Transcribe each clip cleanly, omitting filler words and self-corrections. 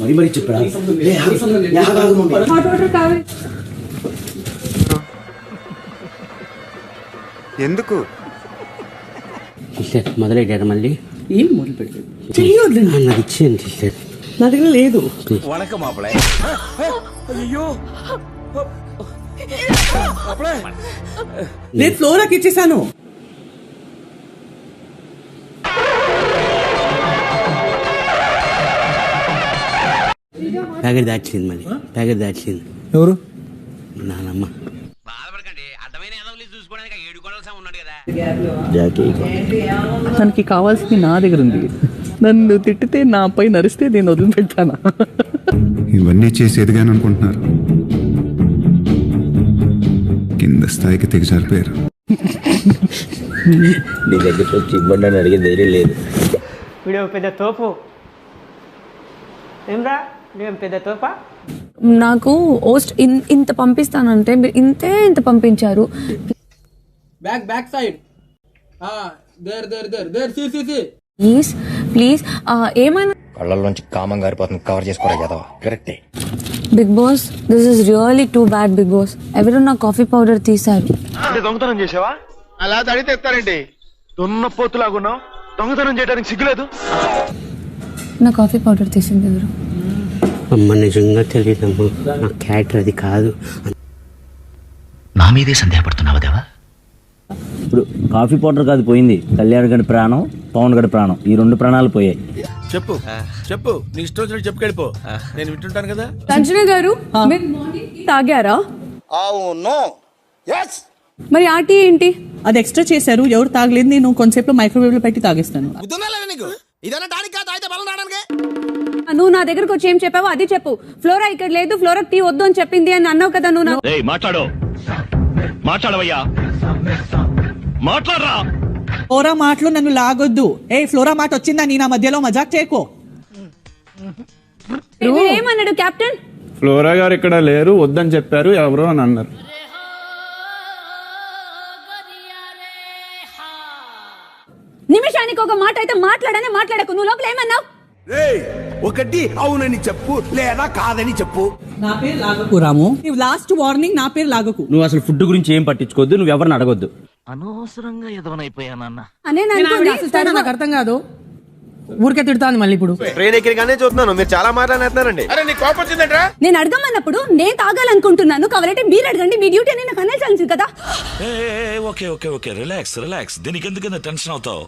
మరి మరి చెప్పాడు ఎందుకు మొదలెట్టారు మళ్ళీ ఏం మొదలు పెట్టలేదు నాకు ఇచ్చేయండి సార్ నా దగ్గర లేదు నేను ఫ్లోరాకి ఇచ్చేసాను. ప్యాకెట్ దాచింది మళ్ళీ ప్యాకెట్ దాచింది ఎవరు నానమ్మ తనకి కావాల్సింది నా దగ్గర ఉంది. నన్ను తిట్టితే నాపై నరిస్తే నేను వదిలిపెట్టానా? ఇవన్నీ చేసి ఎదిగాను అనుకుంటున్నారు, కింద స్థాయికి దిగజారిపోయారు. నీ దగ్గర వచ్చి ఇబ్బంది అని అడిగే ధైర్యం లేదు. వీడియో పెద్ద తోపు ఏమ్రా, నేను పెద్ద తోపా? నాకు ఓస్ట్ ఇంత పంపిస్తానంటే మీరు ఇంత పంపించారు. బ్యాక్ సైడ్ ప్లీజ్ ప్లీజ్ ఏమైనా కళ్ళల్లోంచి కామం గారిపోతుంది, కవర్ చేసుకోరా కదా. కరెక్టే Bigg Boss, this is really too bad. Bigg Boss, ఎవరు నా కాఫీ పౌడర్ తీశారు. దొంగతనం చేసావా? అలా తడితే ఎత్తారండి. దున్నపోతులాగున్నావు, దొంగతనం చేయడానికి సిగ్గులేదు. నా కాఫీ పౌడర్ తీసింది ఎవరు? అమ్మ నిజంగా తెలియదమ్మా, నా క్యారెక్టర్ అది కాదు. నా మీదే సందేహపడుతున్నావా దేవా? ఇప్పుడు కాఫీ పౌడర్ కాదు పోయింది, కళ్యాణ్ గడి ప్రాణం, పవన్ గడి ప్రాణం, ఈ రెండు ప్రాణాలు పోయాయి. చెప్పు చెప్పు, నీ ఇష్టం వచ్చినట్టు చెప్పుకెళ్ళిపో, నేను వింటుంటాను కదా. సంజన గారు, మీరు మార్నింగ్ తాగారా? అవును, yes. మరి ఆ టీ ఏంటి? అది ఎక్స్ట్రా చేశారు, ఎవరు తాగలేదు. నేను కొంతసేపు మైక్రోవేవ్ లో పెట్టి తాగేస్తాను. నువ్వు నా దగ్గరకు వచ్చి ఏం చెప్పావు అది చెప్పు. ఫ్లోరా ఇక్కడ లేదు, ఫ్లోరా టీ వద్దు అని చెప్పింది అని అన్నావు కదా నువ్వు. ఫ్లోరా మాటలు నన్ను లాగొద్దు. ఫ్లోరా మాట వచ్చిందా నీ నా మధ్యలో మజాక్ చేయకో. ఏమన్నాడు కెప్టెన్? ఫ్లోరా గారు ఇక్కడ లేరు, వద్దని చెప్పారు ఎవరు అని అన్నారు. నిమిషానికి ఒక మాట అయితే మాట్లాడకు. నువ్వు లోపల ఏమన్నావు? ఒకటి అవునని చెప్పు లేదా కాదని చెప్పు. నా పేరు లాగకు రాము, లాస్ట్ వార్నింగ్, నా పేరు లాగకు. నువ్వు అసలు ఫుడ్ గురించి ఏం పట్టించుకోవద్దు, నువ్వు ఎవరిని అడగొద్దు. అనవసరంగా ఎదవనైపోయానన్న. నాకు అర్థం కాదు, ఊరికే తిడతాను మళ్ళీ. ఇప్పుడు ట్రైన్ ఎక్కడిగానే చూస్తున్నాను, మీరు చాలా మాట్లాడుతున్నారండి. అరే నీ కోపం వచ్చిందంట్రా? నేను అడగమన్నప్పుడు నేను తాగాలనుకుంటున్నాను, కావాలంటే మీరు అడగండి. మీ డ్యూటీ నేను అనేసాల్సింది కదా. Okay okay okay, relax relax. దీనికి ఎందుకు టెన్షన్ అవుతావు?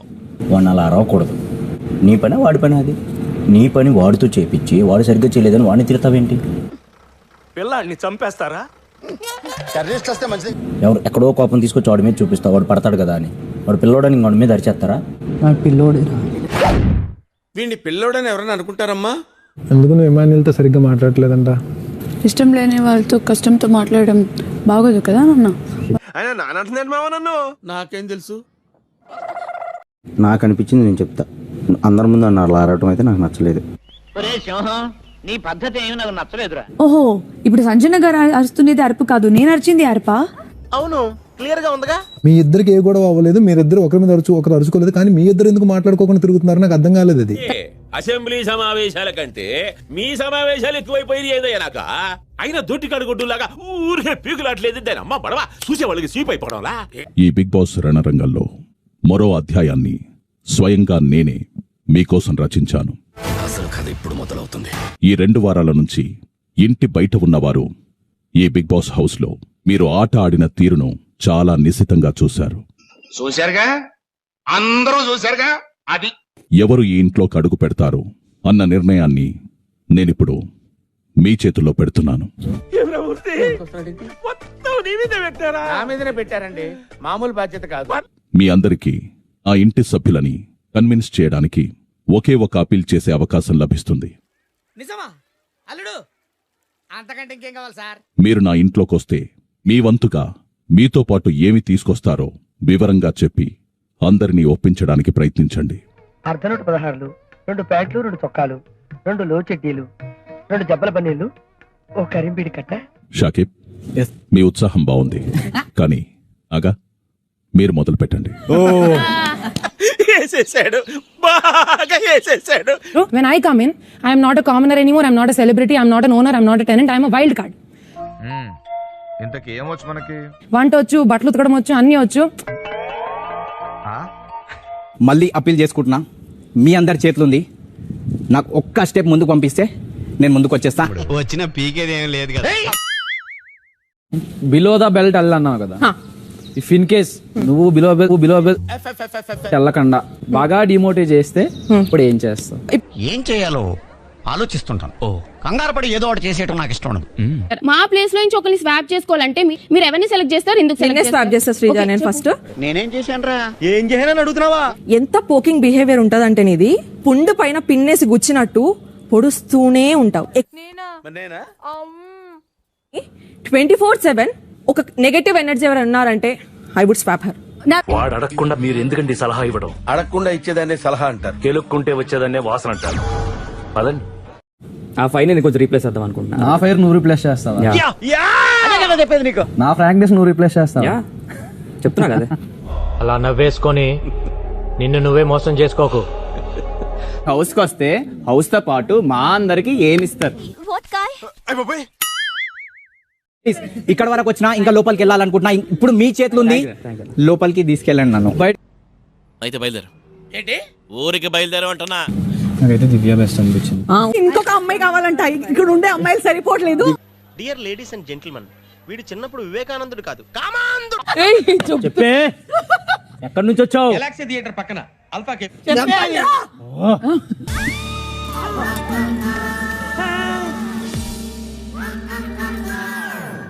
వాడిని అలా అరవకూడదు. నీ పని వాడి పని, అది నీ పని వాడితో చేపించి వాడు సరిగ్గా చేయలేదని వాడిని తిడతావేంటి? పిల్లాడిని చంపేస్తారా? ఎవరు ఎక్కడో కోపం తీసుకొచ్చి వాడి మీద చూపిస్తావు, వాడు పడతాడు కదా అని. వాడు పిల్లోడని వాడి మీద అరిచేస్తారా? నాకు పిల్లోడేరా. వీడిని పిల్లోడని ఎవరైనా అనుకుంటారమ్మా? ఎందుకు నువ్వు ఇమాన్యుల్తో సరిగ్గా మాట్లాడలేదంట? ఇష్టం లేని వాళ్ళతో కష్టంతో మాట్లాడడం బాగోదు కదా నాన్న. ఆయన నానంటున్నాడు మావ నన్ను. నాకేం తెలుసు? నాకు అనిపించింది నేను చెప్తా. అందరి ముందు నన్ను అలా అరవటం అయితే నాకు నచ్చలేదు. నీ పద్ధతి ఏమి నాకు నచ్చలేదురా. ఓహో, ఇప్పుడు సంజన గారు అరుస్తున్నది అరుపు కాదు, నేను అరిచింది అరుపా? అవును, క్లియర్ గా ఉందిగా. మీ ఇద్దరికి ఏ గొడవ అవ్వలేదు, మీరిద్దరు ఒకరి మీద ఒకరు అరుచుకోలేదు, కానీ మీ ఇద్దరు ఎందుకు మాట్లాడుకోకుండా తిరుగుతున్నారు నాకు అర్థం కాలేదు. అది అసెంబ్లీ సమావేశాల కంటే మీ సమావేశాలు ఎక్కువైపోయింది ఏదయ్యా నాకు. అయినా దొడ్డి కడుగొడ్డులాగా ఊరికే పీకులాట్లేదు. దాని అమ్మ పడవ చూసే వాళ్ళకి సీప్ అయిపోవడంలా. ఈ బిగ్ బాస్ రణరంగంలో మరో అధ్యాయాన్ని స్వయంగా నేనే మీకోసం రచించాను. అసలు కథ ఇప్పుడు మొదలవుతుంది. ఈ 2 వారాల నుంచి ఇంటి బయట ఉన్నవారు ఈ బిగ్ బాస్ హౌస్ లో మీరు ఆట ఆడిన తీరును చాలా నిశితంగా చూశారు. చూశారుగా, అందరూ చూశారుగా. అది ఎవరు ఈ ఇంట్లోకి అడుగు పెడతారు అన్న నిర్ణయాన్ని నేనిప్పుడు మీ చేతుల్లో పెడుతున్నాను. నా మీదనే పెట్టారండి, మామూలు బాధ్యత కాదు. మీ అందరికీ ఆ ఇంటి సభ్యులని కన్విన్స్ చేయడానికి ఒకే ఒక అపీల్ చేసే అవకాశం లభిస్తుంది. నిజమా అల్లుడు? అంతకంటే ఇంకేం కావాలి సార్? మీరు నా ఇంట్లోకొస్తే మీ వంతుగా మీతో పాటు ఏమి తీసుకొస్తారో వివరంగా చెప్పి అందరినీ ఒప్పించడానికి ప్రయత్నించండి. అర్ధనోటు 16, 2 ప్యాంట్లు, 2 చొక్కాలు, 2 లో చెడ్డీలు, 2 జబ్బల పన్నీళ్లు, ఓ కరింబీడి కట్ట. షాకిబ్, మీ ఉత్సాహం బాగుంది, కానీ అగా మీరు మొదలు పెట్టండి. ఏం వేసేసాడు, బాగా వేసేసాడు. When I come in, I am not a commoner anymore. I am not a celebrity. I am not an owner. I am not a tenant. I am a wild card. ఇంతకి ఏమొచ్చు మనకి? వంట వచ్చు, బట్టలు ఉతకడం వచ్చు, అన్నీ వచ్చు. మళ్ళీ అప్పీల్ చేసుకుంటున్నా, మీ అందరి చేతులుంది. నాకు ఒక్క స్టెప్ ముందుకు పంపిస్తే నేను ముందుకు వచ్చేస్తా. వచ్చిన పీకేది ఏం లేదు కదా. బిలో ద బెల్ట్ అన్నావు కదా, ఇఫ్ ఇన్ కేస్ నువ్వు బిలో బెల్ట్ వెళ్ళకుండా బాగా డిమోటివ్ చేస్తే ఇప్పుడు ఏం చేస్తావు? ఏం చేయాలో ఆలోచిస్తుంటాను. కంగారు పడి ఏదో ఒకటి చేసేయటం నాకు ఇష్టం ఉండదు. మా ప్లేస్ లో నుంచి ఒకరిని స్వాప్ చేసుకోవాలంటే మీరు ఎవరిని సెలెక్ట్ చేస్తారు? ఎందుకు స్వాప్ చేస్తారు శ్రీజా? నేను ఫస్ట్ నేనేం చేశానురా? ఏం చేశానని అడుగుతున్నావా? ఎంత పోకింగ్ బిహేవియర్ ఉంటదంటే నీది, పుండు పైన పిన్నేసి గుచ్చినట్టు పొడుస్తూనే ఉంటావు. 24/7 ఒక నెగటివ్ ఎనర్జీ ఎవరు అన్నారంటే ఐ వుడ్ స్వాప్ హర్. వాడు అడగకుండా మీరు ఎందుకండి సలహా ఇవ్వడం? అడగకుండా ఇచ్చేదాన్ని సలహా అంటారు, కెలుక్కుంటే వచ్చేదాన్నే వాసన అంటారు. పదండి. ఆ ఫైన్ నేను కొంచెం రీప్లేస్ చేద్దాం అనుకుంటున్నా. నా ఫైర్ నువ్వు రీప్లేస్ చేస్తావా? అదే కదా చెప్పేది నీకు. నా ఫ్రాంక్నెస్ నువ్వు రీప్లేస్ చేస్తావా? చెప్తున్నా కదా. అలా నవ్వేసుకొని నిన్ను నువ్వే మోసం చేసుకోకు. హౌస్ కి వస్తే హౌస్ తో పాటు మా అందరికి ఏమిస్తారు? ఇక్కడ వరకు వచ్చినా ఇంకా లోపలికి వెళ్ళాలనుకుంటున్నా. ఇప్పుడు మీ చేతులు ఉంది, లోపలికి తీసుకెళ్ళండి నన్ను. అయితే బయలుదేరు. ఏంటి ఊరికి బయలుదేరు అంటున్నా? నాకైతే దివ్య బెస్ట్ అనిపించింది. ఇంకొక అమ్మాయి కావాలంట, ఇక్కడ ఉండే అమ్మాయిలు సరిపోవట్లేదు. డియర్ లేడీస్ అండ్ జెంటిల్మెన్, వీడు చిన్నప్పుడు వివేకానందుడు కాదు, చెప్పే ఎక్కడి నుంచి వచ్చావు? గెలాక్సీ థియేటర్ పక్కన అల్ఫా కేఫ్.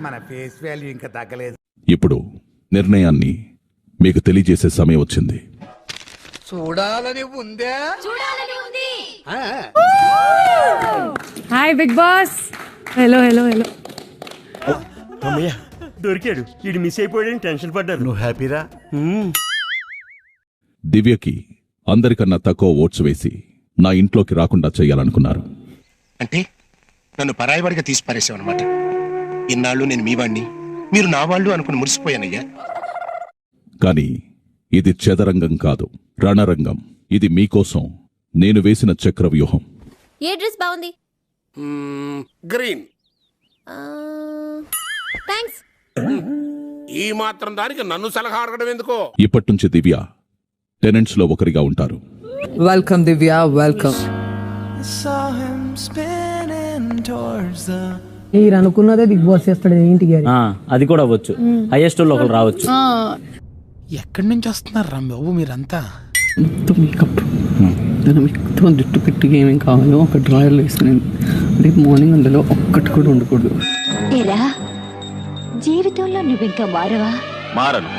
మన ఫేస్ వాల్యూ ఇంకా తగ్గలేదు. ఇప్పుడు నిర్ణయాన్ని మీకు తెలియజేసే సమయం వచ్చింది. చూడాలని ఉందే. Hi Bigg Boss. Hello hello hello. అమ్మయ్య దొరికాడు. వీడు మిస్ అయిపోయాడని టెన్షన్ పడ్డారు. నువ్వు హ్యాపీరా? దివ్యకి అందరికన్నా తక్కువ ఓట్స్ వేసి నా ఇంట్లోకి రాకుండా చేయాలనుకున్నారు. అంటే నన్ను పరాయివాడిగా తీసి పారేసావు అనమాట. ఇన్నాళ్ళు నేను మీ వాణ్ణి, మీరు నా వాళ్ళు అనుకుని మురిసిపోయానయ్యా. కానీ ఇది చదరంగం కాదు, రణరంగం. ఇది మీకోసం నేను వేసిన చక్రవ్యూహం. ఏ డ్రెస్ బాగుంది? గ్రీన్. థాంక్స్. ఈ మాత్రం దానికి నన్ను సలహా అడగడం ఎందుకో? ఇప్పటి నుంచి దివ్య టెనెంట్స్ లో ఒకరిగా ఉంటారు. వెల్కమ్ దివ్య, వెల్కమ్. మీరు అనుకున్నదే బిగ్ బాస్ చేస్తాడు ఇంటికి. అది కూడా అవ్వచ్చు, హైయెస్ట్ లో ఒకరు రావచ్చు. ఎక్కడి నుంచి వస్తున్నారు రా బాబు మీరంతా? మేకప్ మొత్తం జుట్టు పెట్టి ఏమేం కావాలో ఒక డ్రాయర్లో వేసుకుని రేపు మార్నింగ్ అందులో ఒక్కటి కూడా ఉండకూడదు. జీవితంలో నువ్వు ఇంకా మారవా? మారను.